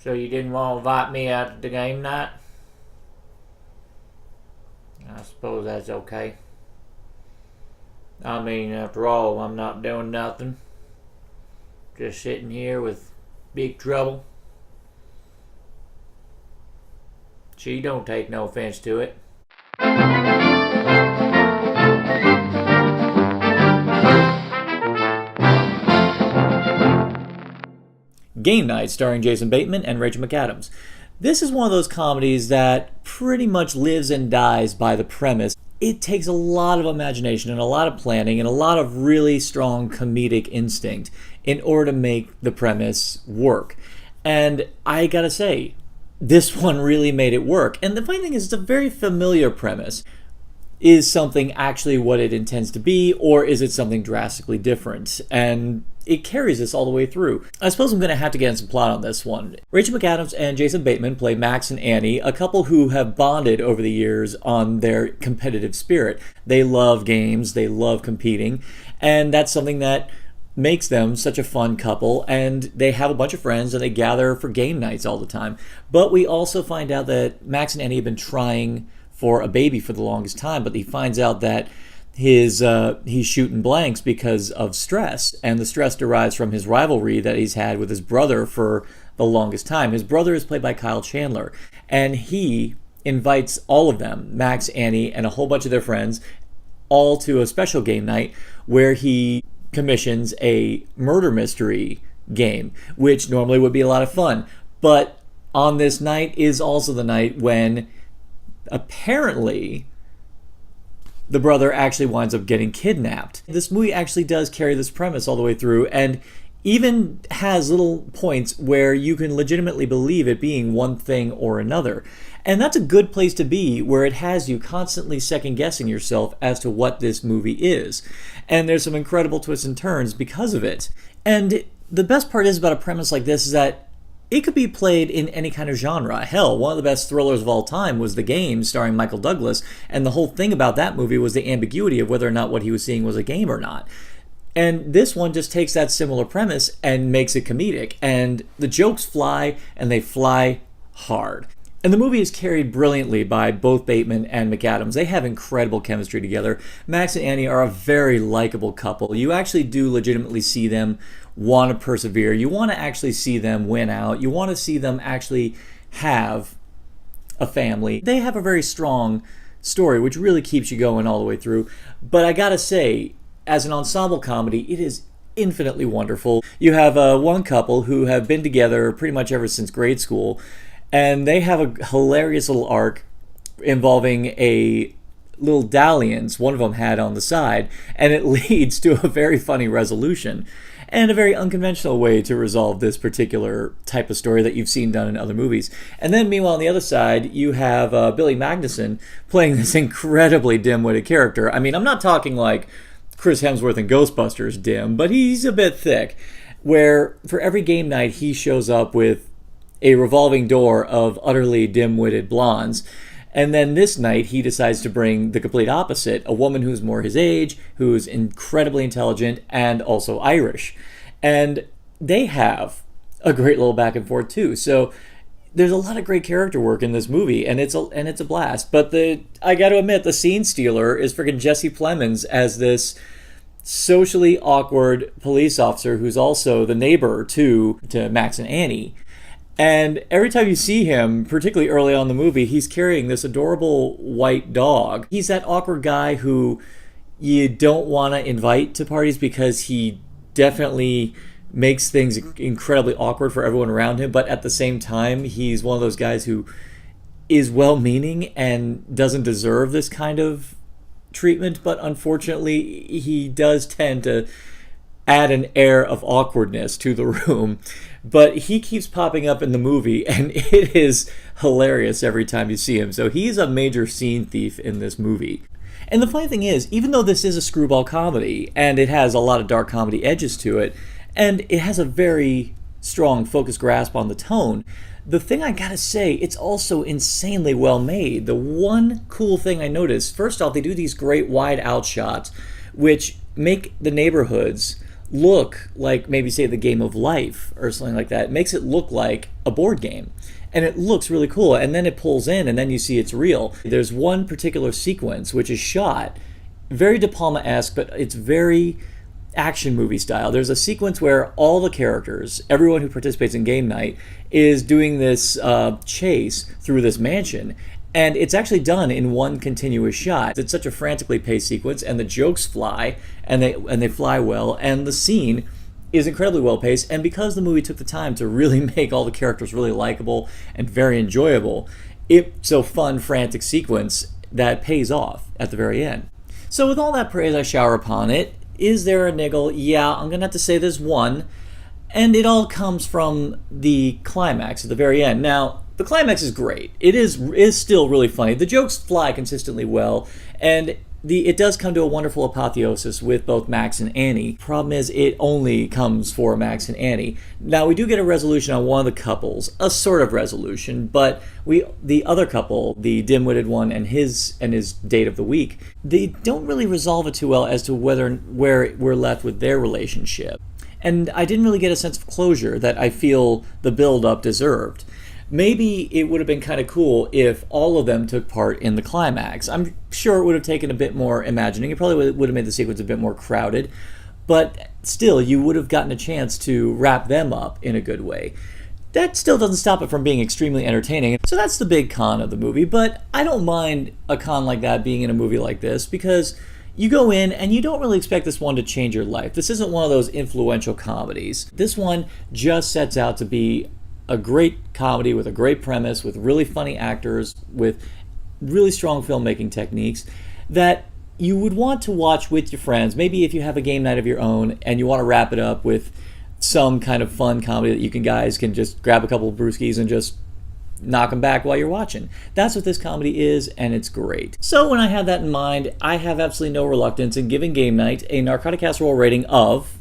So you didn't want to invite me out to the game night? I suppose that's okay. I mean, after all, I'm not doing nothing. Just sitting here with big trouble. She don't take no offense to it. Game Night, starring Jason Bateman and Rachel McAdams. This is one of those comedies that pretty much lives and dies by the premise. It takes a lot of imagination and a lot of planning and a lot of really strong comedic instinct in order to make the premise work. And I gotta say, this one really made it work. And the funny thing is, it's a very familiar premise. Is something actually what it intends to be, or is it something drastically different? And it carries this all the way through. I suppose I'm going to have to get into some plot on this one. Rachel McAdams and Jason Bateman play Max and Annie, a couple who have bonded over the years on their competitive spirit. They love games, they love competing, and that's something that makes them such a fun couple, and they have a bunch of friends and they gather for game nights all the time. But we also find out that Max and Annie have been trying for a baby for the longest time, but he finds out that he's shooting blanks because of stress, and the stress derives from his rivalry that he's had with his brother for the longest time. His brother is played by Kyle Chandler, and he invites all of them, Max, Annie, and a whole bunch of their friends, all to a special game night where he commissions a murder mystery game, which normally would be a lot of fun. But on this night is also the night when apparently the brother actually winds up getting kidnapped. This movie actually does carry this premise all the way through, and even has little points where you can legitimately believe it being one thing or another. And that's a good place to be, where it has you constantly second guessing yourself as to what this movie is. And there's some incredible twists and turns because of it. And the best part is about a premise like this is that it could be played in any kind of genre. Hell, one of the best thrillers of all time was The Game, starring Michael Douglas, and the whole thing about that movie was the ambiguity of whether or not what he was seeing was a game or not. And this one just takes that similar premise and makes it comedic, and the jokes fly, and they fly hard. And the movie is carried brilliantly by both Bateman and McAdams. They have incredible chemistry together. Max and Annie are a very likable couple. You actually do legitimately see them want to persevere. You want to actually see them win out. You want to see them actually have a family. They have a very strong story, which really keeps you going all the way through. But I gotta say, as an ensemble comedy, it is infinitely wonderful. You have one couple who have been together pretty much ever since grade school, and they have a hilarious little arc involving a little dalliance one of them had on the side, and it leads to a very funny resolution and a very unconventional way to resolve this particular type of story that you've seen done in other movies. And then meanwhile on the other side you have Billy Magnuson playing this incredibly dim-witted character. I mean, I'm not talking like Chris Hemsworth in Ghostbusters dim, but he's a bit thick, where for every game night he shows up with a revolving door of utterly dim-witted blondes. And then this night, he decides to bring the complete opposite, a woman who's more his age, who's incredibly intelligent, and also Irish. And they have a great little back and forth, too. So there's a lot of great character work in this movie, and it's a blast. But I got to admit, the scene stealer is freaking Jesse Plemons as this socially awkward police officer who's also the neighbor to Max and Annie. And every time you see him, particularly early on in the movie, he's carrying this adorable white dog. He's that awkward guy who you don't want to invite to parties because he definitely makes things incredibly awkward for everyone around him. But at the same time, he's one of those guys who is well-meaning and doesn't deserve this kind of treatment. But unfortunately, he does tend to add an air of awkwardness to the room. But he keeps popping up in the movie, and it is hilarious every time you see him. So he's a major scene thief in this movie. And the funny thing is, even though this is a screwball comedy, and it has a lot of dark comedy edges to it, and it has a very strong focused grasp on the tone, the thing I gotta say, it's also insanely well made. The one cool thing I noticed, first off, they do these great wide out shots, which make the neighborhoods look like maybe say the game of life or something like that. It makes it look like a board game. And it looks really cool. And then it pulls in and then you see it's real. There's one particular sequence which is shot very De Palma-esque, but it's very action movie style. There's a sequence where all the characters, everyone who participates in game night, is doing this chase through this mansion. And it's actually done in one continuous shot. It's such a frantically paced sequence, and the jokes fly, and they fly well, and the scene is incredibly well paced. And because the movie took the time to really make all the characters really likable and very enjoyable, it's a fun, frantic sequence that pays off at the very end. So with all that praise I shower upon it, is there a niggle? Yeah, I'm gonna have to say there's one, and it all comes from the climax at the very end. Now, the climax is great. It is still really funny. The jokes fly consistently well, and it does come to a wonderful apotheosis with both Max and Annie. Problem is, it only comes for Max and Annie. Now, we do get a resolution on one of the couples, a sort of resolution, but the other couple, the dim-witted one and his date of the week, they don't really resolve it too well as to where we're left with their relationship. And I didn't really get a sense of closure that I feel the build-up deserved. Maybe it would have been kind of cool if all of them took part in the climax. I'm sure it would have taken a bit more imagining. It probably would have made the sequence a bit more crowded. But still, you would have gotten a chance to wrap them up in a good way. That still doesn't stop it from being extremely entertaining. So that's the big con of the movie. But I don't mind a con like that being in a movie like this, because you go in and you don't really expect this one to change your life. This isn't one of those influential comedies. This one just sets out to be a great comedy with a great premise, with really funny actors, with really strong filmmaking techniques that you would want to watch with your friends. Maybe if you have a game night of your own and you want to wrap it up with some kind of fun comedy that you guys can just grab a couple of brewskis and just knock them back while you're watching. That's what this comedy is, and it's great. So when I have that in mind, I have absolutely no reluctance in giving Game Night a Narcotic Casserole rating of...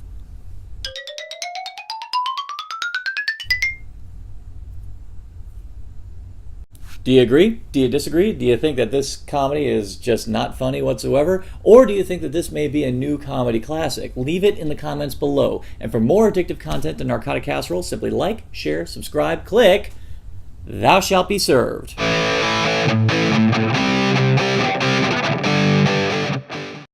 Do you agree? Do you disagree? Do you think that this comedy is just not funny whatsoever? Or do you think that this may be a new comedy classic? Leave it in the comments below. And for more addictive content than Narcotic Casserole, simply like, share, subscribe, click, thou shalt be served.